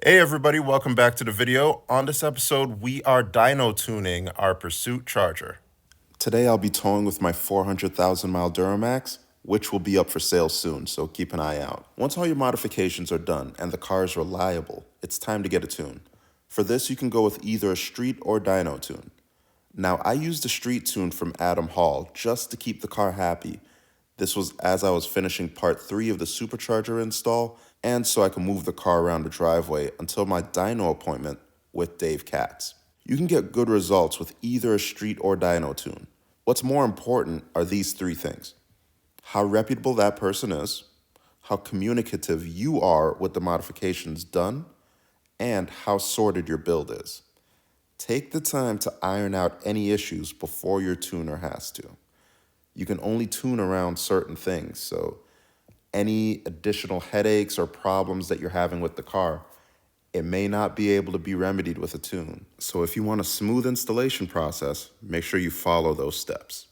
Hey everybody, welcome back to the video. On this episode, we are dyno tuning our Pursuit Charger. Today I'll be towing with my 400,000 mile Duramax, which will be up for sale soon, so keep an eye out. Once all your modifications are done and the car is reliable, it's time to get a tune. For this, you can go with either a street or dyno tune. Now, I used the street tune from Adam Hall just to keep the car happy. This was as I was finishing part 3 of the Supercharger install, and so I could move the car around the driveway until my dyno appointment with Dave Katz. You can get good results with either a street or dyno tune. What's more important are these 3 things: how reputable that person is, how communicative you are with the modifications done, and how sorted your build is. Take the time to iron out any issues before your tuner has to. You can only tune around certain things, so any additional headaches or problems that you're having with the car, it may not be able to be remedied with a tune. So if you want a smooth installation process, make sure you follow those steps.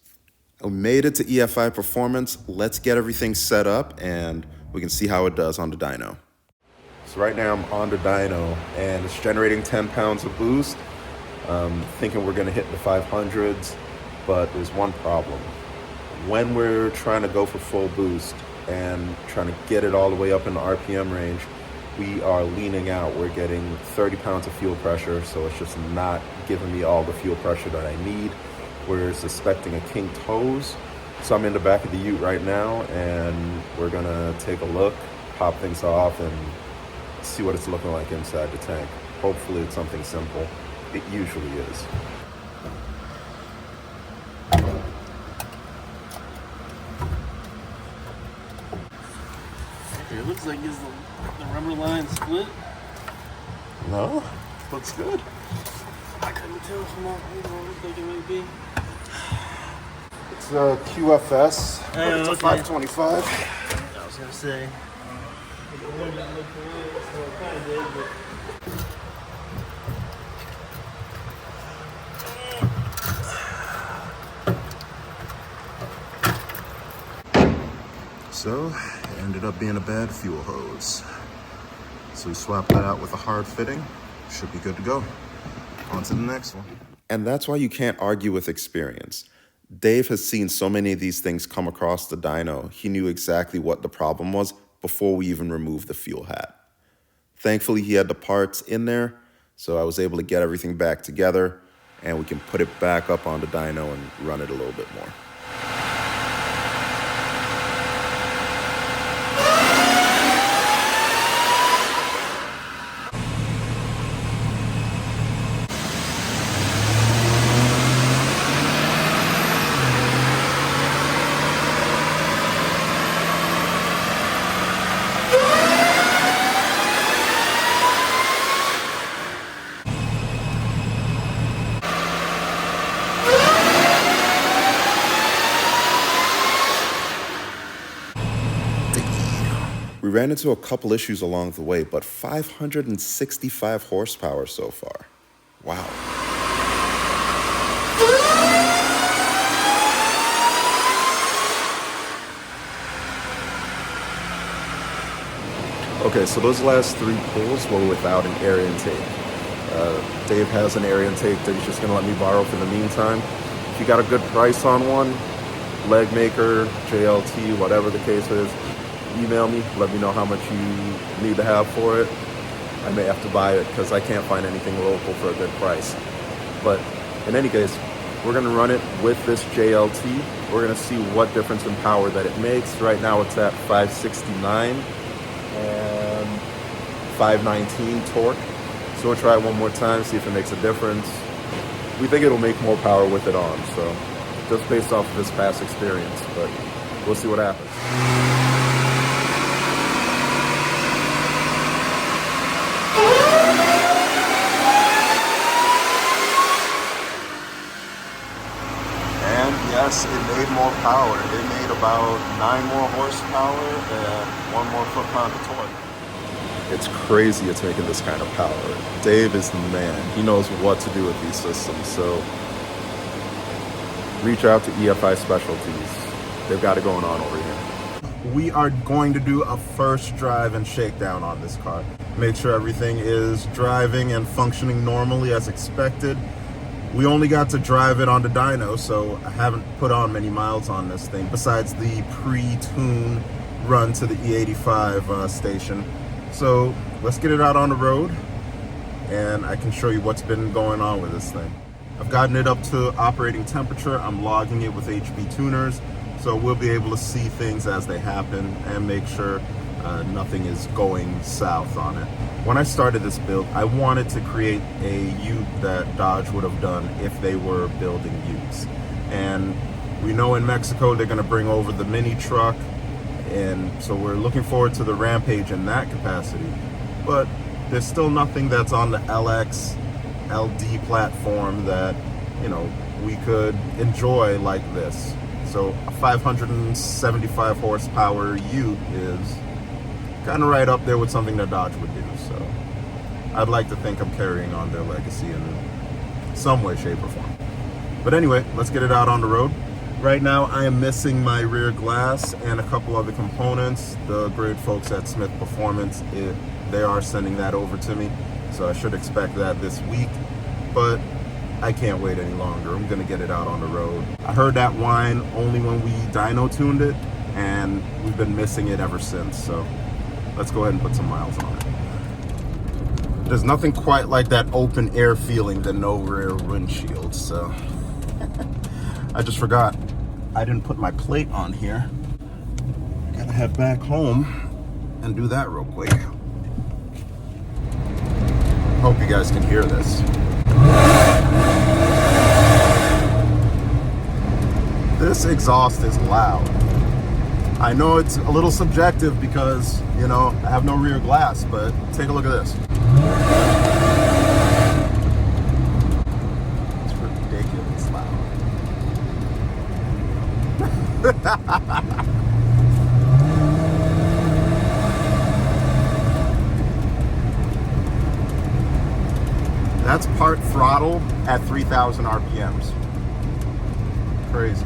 We made it to EFI Performance. Let's get everything set up and we can see how it does on the dyno. So right now I'm on the dyno and it's generating 10 pounds of boost. Thinking we're gonna hit the 500s, but there's one problem. When we're trying to go for full boost and trying to get it all the way up in the RPM range, we are leaning out. We're getting 30 pounds of fuel pressure, so it's just not giving me all the fuel pressure that I need. We're suspecting a kinked hose. So I'm in the back of the ute right now, and we're gonna take a look, pop things off, and see what it's looking like inside the tank. Hopefully it's something simple. It usually is. It looks like is the rubber line split. No, looks good. I couldn't tell from that angle. It looks like it might be. It's a QFS, but it's a okay. 525. I was gonna say. It didn't look good, so it kind of did, but. So, it ended up being a bad fuel hose. So we swapped that out with a hard fitting. Should be good to go. On to the next one. And that's why you can't argue with experience. Dave has seen so many of these things come across the dyno, he knew exactly what the problem was before we even removed the fuel hat. Thankfully, he had the parts in there, so I was able to get everything back together, and we can put it back up on the dyno and run it a little bit more. We ran into a couple issues along the way, but 565 horsepower so far. Wow. Okay, so those last 3 pulls were without an air intake. Dave has an air intake that he's just gonna let me borrow for the meantime. If you got a good price on one, leg maker, JLT, whatever the case is, email me, let me know how much you need to have for it. I may have to buy it because I can't find anything local for a good price. But in any case, we're gonna run it with this JLT. We're gonna see what difference in power that it makes. Right now it's at 569 and 519 torque. So we'll try it one more time, see if it makes a difference. We think it'll make more power with it on, so just based off of this past experience, but we'll see what happens. Yes, it made more power. It made about 9 more horsepower and 1 more foot-pound of torque. It's crazy it's making this kind of power. Dave is the man. He knows what to do with these systems, so reach out to EFI Specialties. They've got it going on over here. we are going to do a first drive and shakedown on this car. Make sure everything is driving and functioning normally as expected. We only got to drive it on the dyno, so I haven't put on many miles on this thing, besides the pre-tune run to the E85 station. So let's get it out on the road, and I can show you what's been going on with this thing. I've gotten it up to operating temperature. I'm logging it with HB tuners, so we'll be able to see things as they happen and make sure nothing is going south on it. When I started this build, I wanted to create a ute that Dodge would have done if they were building utes. And we know in Mexico they're gonna bring over the mini truck, and so we're looking forward to the Rampage in that capacity. But there's still nothing that's on the LX, LD platform that, you know, we could enjoy like this. So a 575 horsepower ute is kind of right up there with something that Dodge would do. So I'd like to think I'm carrying on their legacy in some way, shape, or form. But anyway, let's get it out on the road. Right now, I am missing my rear glass and a couple other components. The great folks at Smith Performance, they are sending that over to me, so I should expect that this week. But I can't wait any longer. I'm gonna get it out on the road. I heard that whine only when we dyno tuned it, and we've been missing it ever since. So let's go ahead and put some miles on it. There's nothing quite like that open air feeling, the no rear windshield. So I just forgot I didn't put my plate on here. Gotta head back home and do that real quick. Hope you guys can hear this. This exhaust is loud. I know it's a little subjective because, you know, I have no rear glass, but take a look at this. It's ridiculous loud. That's part throttle at 3,000 RPMs. Crazy.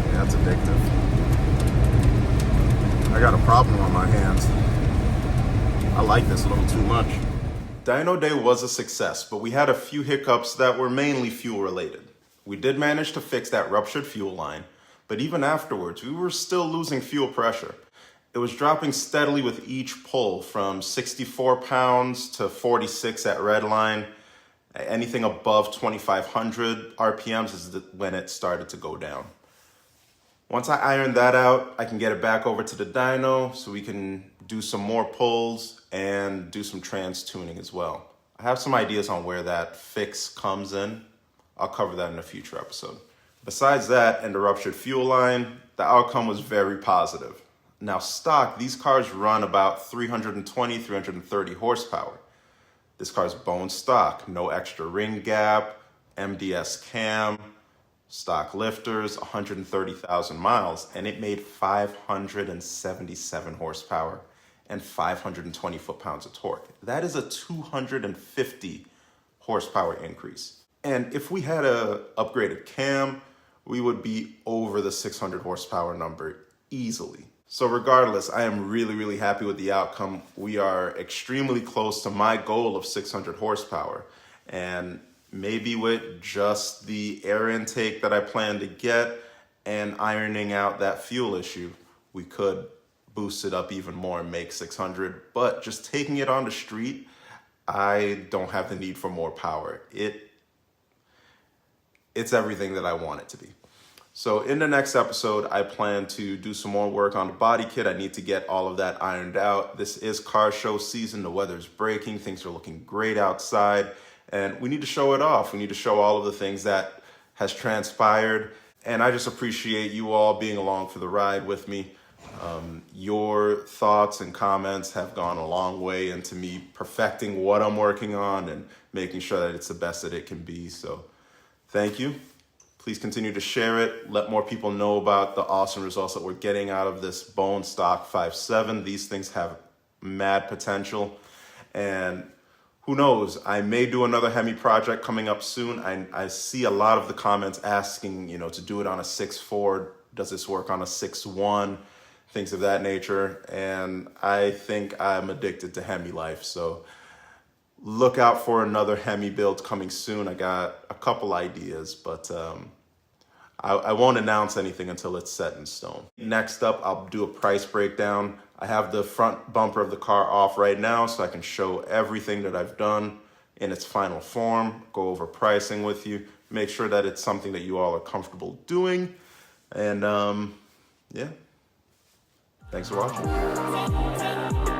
Yeah, that's addictive. I got a problem on my hands. I like this a little too much. Dyno Day was a success, but we had a few hiccups that were mainly fuel related. We did manage to fix that ruptured fuel line, but even afterwards, we were still losing fuel pressure. It was dropping steadily with each pull from 64 pounds to 46 at redline. Anything above 2,500 RPMs is when it started to go down. Once I iron that out, I can get it back over to the dyno so we can do some more pulls and do some trans tuning as well. I have some ideas on where that fix comes in. I'll cover that in a future episode. Besides that and the ruptured fuel line, the outcome was very positive. Now stock, these cars run about 320, 330 horsepower. This car's bone stock, no extra ring gap, MDS cam, stock lifters, 130,000 miles, and it made 577 horsepower and 520 foot-pounds of torque. That is a 250 horsepower increase. And if we had a upgraded cam, we would be over the 600 horsepower number easily. So regardless, I am really, really happy with the outcome. We are extremely close to my goal of 600 horsepower. And maybe with just the air intake that I plan to get and ironing out that fuel issue, we could boost it up even more and make 600. But just taking it on the street, I don't have the need for more power. It's everything that I want it to be. So in the next episode, I plan to do some more work on the body kit. I need to get all of that ironed out. This is car show season. The weather's breaking. Things are looking great outside. And we need to show it off. We need to show all of the things that has transpired. And I just appreciate you all being along for the ride with me. Your thoughts and comments have gone a long way into me perfecting what I'm working on and making sure that it's the best that it can be. So thank you. Please continue to share it. Let more people know about the awesome results that we're getting out of this bone stock 5.7. These things have mad potential. And who knows, I may do another Hemi project coming up soon. I see a lot of the comments asking, to do it on a 6.4. Does this work on a 6.1? Things of that nature. And I think I'm addicted to Hemi life. So look out for another Hemi build coming soon. I got a couple ideas, but I won't announce anything until it's set in stone. Next up, I'll do a price breakdown. I have the front bumper of the car off right now so I can show everything that I've done in its final form, go over pricing with you, make sure that it's something that you all are comfortable doing. And yeah, thanks for watching.